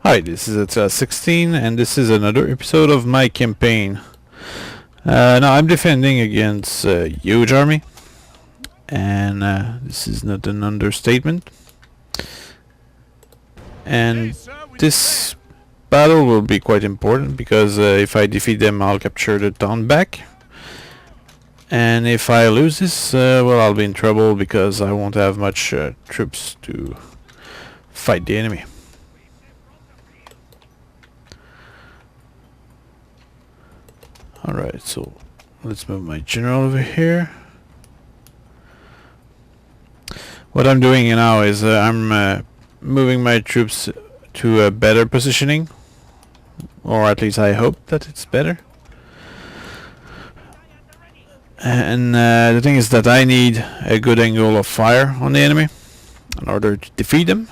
Hi, this is 16 and this is another episode of my campaign. Now I'm defending against a huge army, and this is not an understatement. And this battle will be quite important because if I defeat them, I'll capture the town back. And if I lose this, well, I'll be in trouble because I won't have much troops to fight the enemy. Alright, so let's move my general over here. What I'm doing now is I'm moving my troops to a better positioning, or at least I hope that it's better. And the thing is that I need a good angle of fire on the enemy in order to defeat them.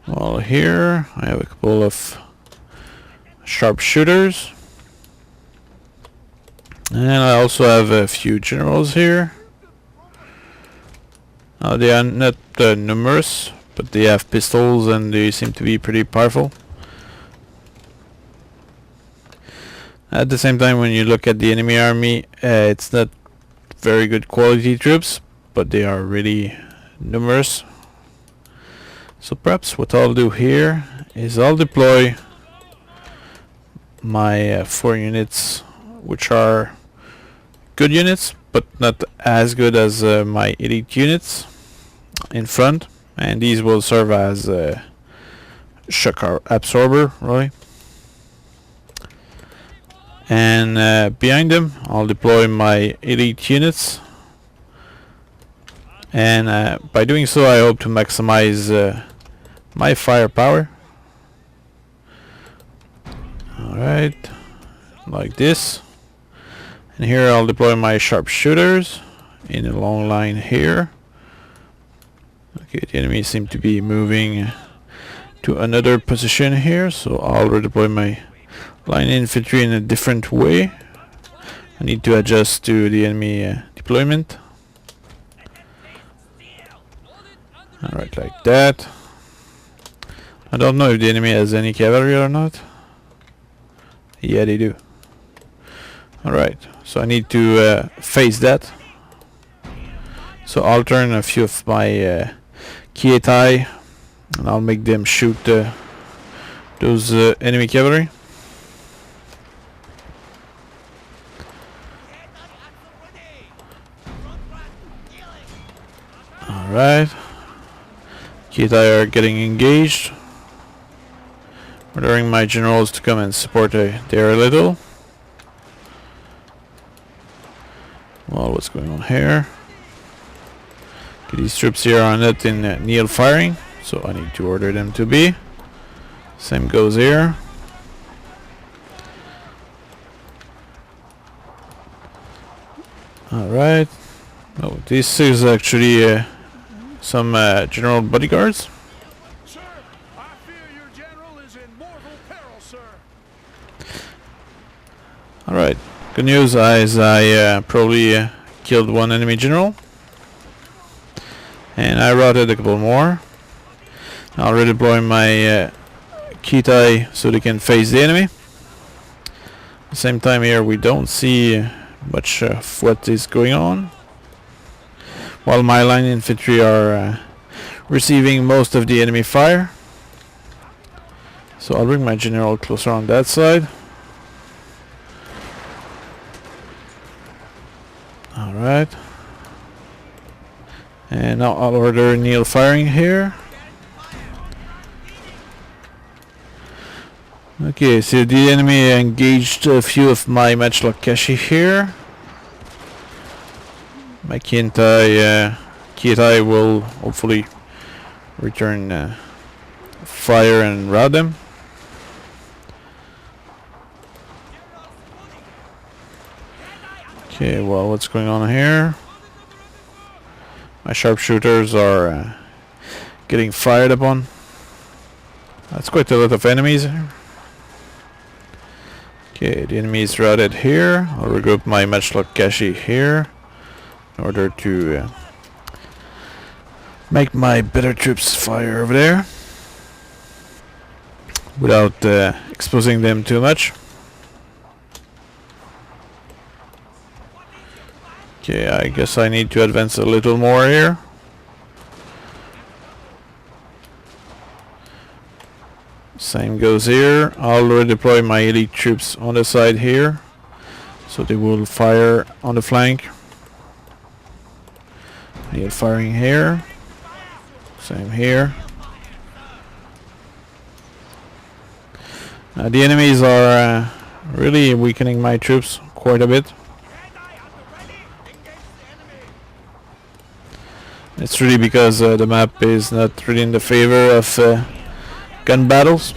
Well, here I have a couple of sharpshooters, and I also have a few generals here. They are not numerous, but they have pistols and they seem to be pretty powerful. At the same time, when you look at the enemy army, it's not very good quality troops, but they are really numerous. So perhaps what I'll do here is I'll deploy my 4 units, which are good units but not as good as my elite units in front, and these will serve as a shock absorber, really. And behind them I'll deploy my elite units, and by doing so I hope to maximize my firepower. Alright, like this. And here I'll deploy my sharpshooters in a long line here. Okay, the enemy seem to be moving to another position here, so I'll redeploy my line infantry in a different way. I need to adjust to the enemy deployment. Alright, like that. I don't know if the enemy has any cavalry or not. Yeah, they do. Alright, so I need to face that. So I'll turn a few of my Kietai and I'll make them shoot those enemy cavalry. Alright, Kietai are getting engaged. Ordering my generals to come and support there a little. Well, what's going on here? Okay, these troops here are not in kneel firing, so I need to order them to be. Same goes here. Alright. Oh, this is actually some general bodyguards. Alright, good news is I probably killed one enemy general, and I routed a couple more. I'll redeploy my Kitai so they can face the enemy. At the same time here we don't see much of what is going on, while my line infantry are receiving most of the enemy fire. So I'll bring my general closer on that side. Alright, and now I'll order kneel firing here. Okay, so the enemy engaged a few of my matchlock Kashi here. My Kietai will hopefully return fire and rout them. Okay, well, what's going on here? My sharpshooters are getting fired upon. That's quite a lot of enemies here. Okay, the enemy is routed here. I'll regroup my matchlock Kashi here in order to make my better troops fire over there without exposing them too much. Okay, I guess I need to advance a little more here. Same goes here. I'll redeploy my elite troops on the side here, so they will fire on the flank. Need firing here. Same here. The enemies are really weakening my troops quite a bit. It's really because the map is not really in the favor of gun battles,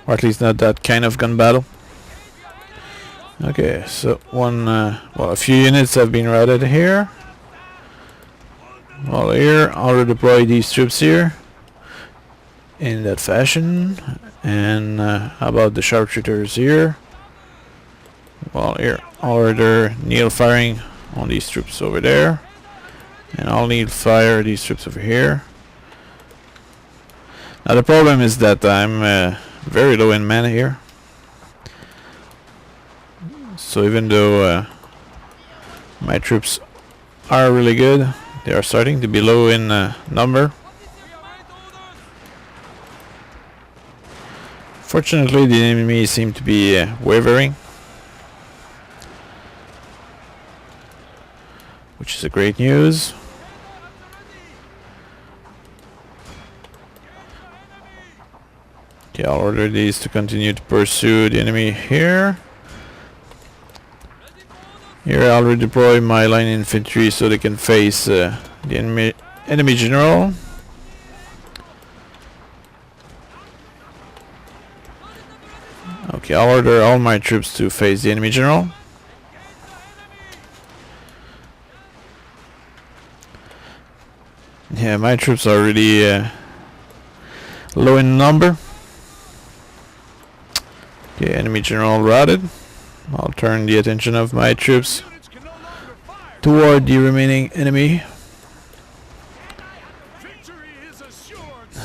or at least not that kind of gun battle. Okay, so a few units have been routed here. Well, here I'll redeploy these troops here in that fashion. And how about the sharpshooters here? Well, here I'll order needle firing on these troops over there, and I'll need fire these troops over here. Now the problem is that I'm very low in mana here, so even though my troops are really good, they are starting to be low in number. Fortunately, the enemies seem to be wavering, which is a great news. Okay, I'll order these to continue to pursue the enemy here. Here I'll redeploy my line infantry so they can face the enemy general. Okay, I'll order all my troops to face the enemy general. Yeah, my troops are really low in number. Okay, enemy general routed. I'll turn the attention of my troops toward the remaining enemy.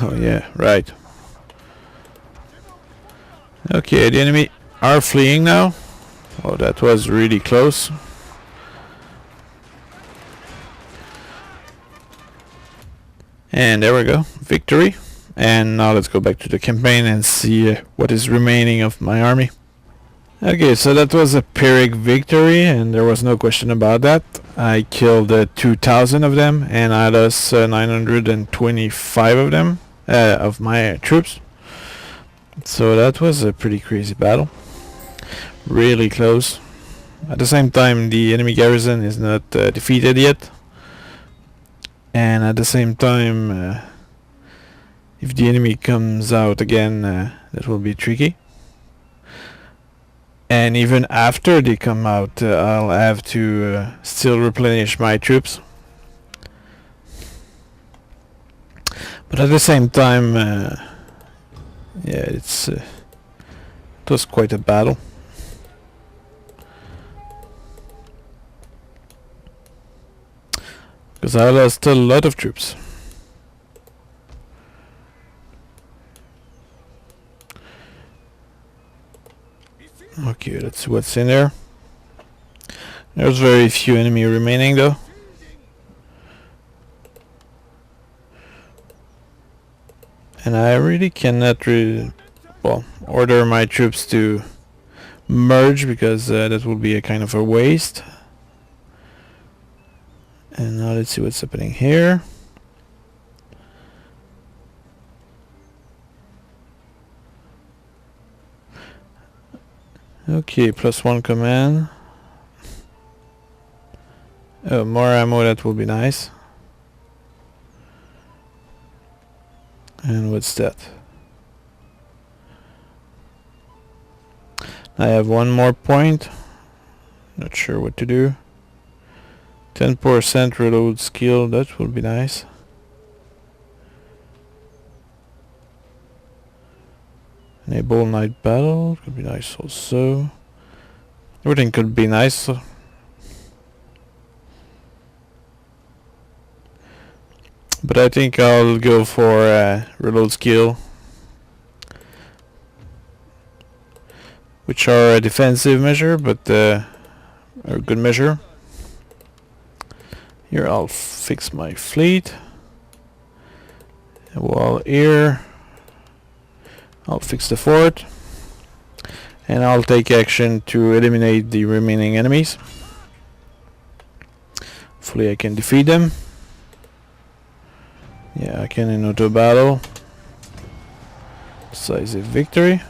Oh yeah, right. Okay, the enemy are fleeing now. Oh, that was really close. And there we go, victory. And now let's go back to the campaign and see what is remaining of my army. Okay, so that was a Pyrrhic victory, and there was no question about that. I killed 2,000 of them, and I lost 925 of them, of my troops. So that was a pretty crazy battle. Really close. At the same time, the enemy garrison is not defeated yet. And at the same time, if the enemy comes out again, that will be tricky. And even after they come out, I'll have to still replenish my troops. But at the same time, yeah, it was quite a battle. Because I lost a lot of troops. Okay, let's see what's in there. There's very few enemy remaining though. And I really cannot order my troops to merge, because that will be a kind of a waste. And now let's see what's happening here. Okay, +1 command. Oh, more ammo, that will be nice. And what's that? I have one more point. Not sure what to do. 10% reload skill, that will be nice. Enable night battle, could be nice also. Everything could be nice. But I think I'll go for reload skill, which are a defensive measure, but a good measure. Here I'll fix my fleet. While here I'll fix the fort. And I'll take action to eliminate the remaining enemies. Hopefully I can defeat them. Yeah, I can in auto battle. Decisive victory.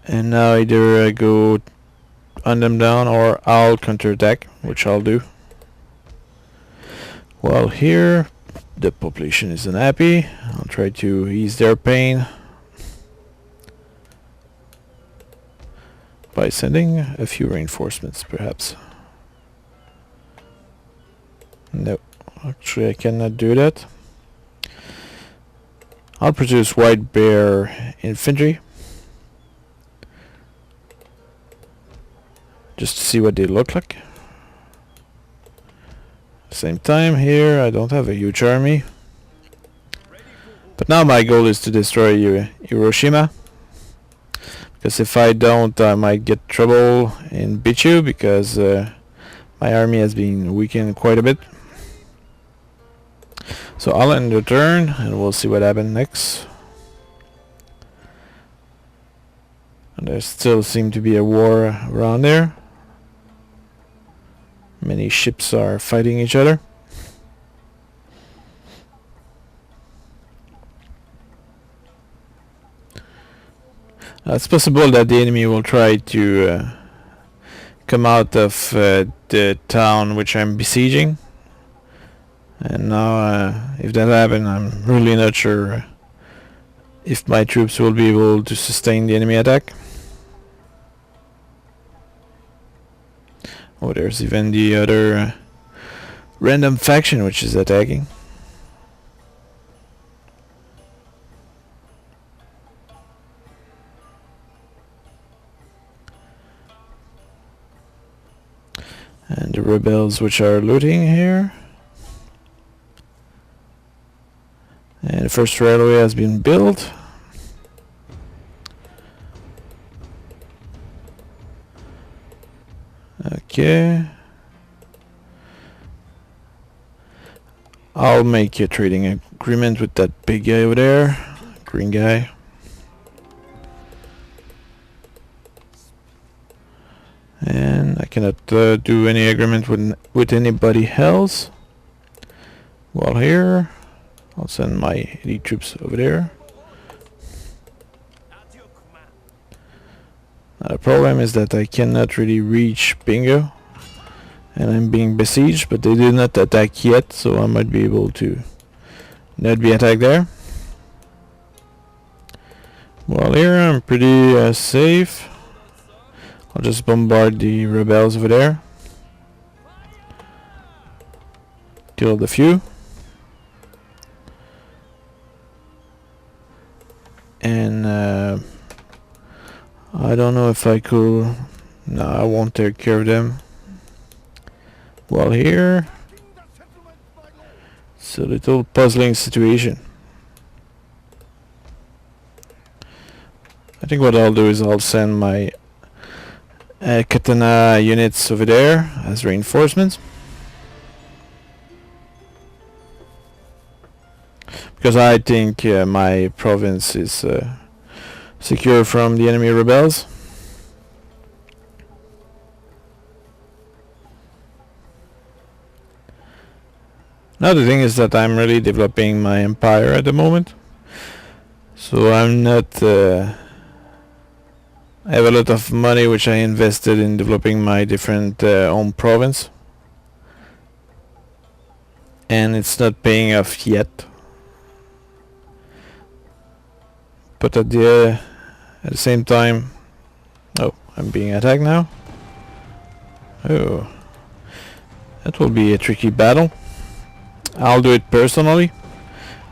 And now either I go hunt them down or I'll counterattack, which I'll do. While here the population isn't happy, I'll try to ease their pain by sending a few reinforcements, perhaps. No, actually I cannot do that. I'll produce white bear infantry just to see what they look like. Same time here I don't have a huge army, but now my goal is to destroy Hiroshima, because if I don't I might get trouble in Bichu, because my army has been weakened quite a bit. So I'll end the turn and we'll see what happens next. And there still seems to be a war around there. Many ships are fighting each other. It's possible that the enemy will try to come out of the town which I'm besieging. And now, if that happens, I'm really not sure if my troops will be able to sustain the enemy attack. Oh, there's even the other random faction which is attacking. And the rebels which are looting here. And the first railway has been built. Okay. I'll make a trading agreement with that big guy over there, green guy. And I cannot do any agreement with anybody else. While here, I'll send my elite troops over there. Now the problem is that I cannot really reach Bingo, and I'm being besieged, but they did not attack yet, so I might be able to not be attacked there. While here I'm pretty safe. I'll just bombard the rebels over there. Kill the few. And I don't know if I could. No, I won't take care of them. While here, it's a little puzzling situation. I think what I'll do is I'll send my katana units over there as reinforcements, because I think my province is secure from the enemy rebels. Now the thing is that I'm really developing my empire at the moment, so I'm not I have a lot of money which I invested in developing my different home province, and it's not paying off yet. But at the same time, oh, I'm being attacked now. Oh, that will be a tricky battle. I'll do it personally,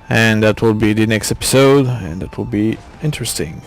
and that will be the next episode, and that will be interesting.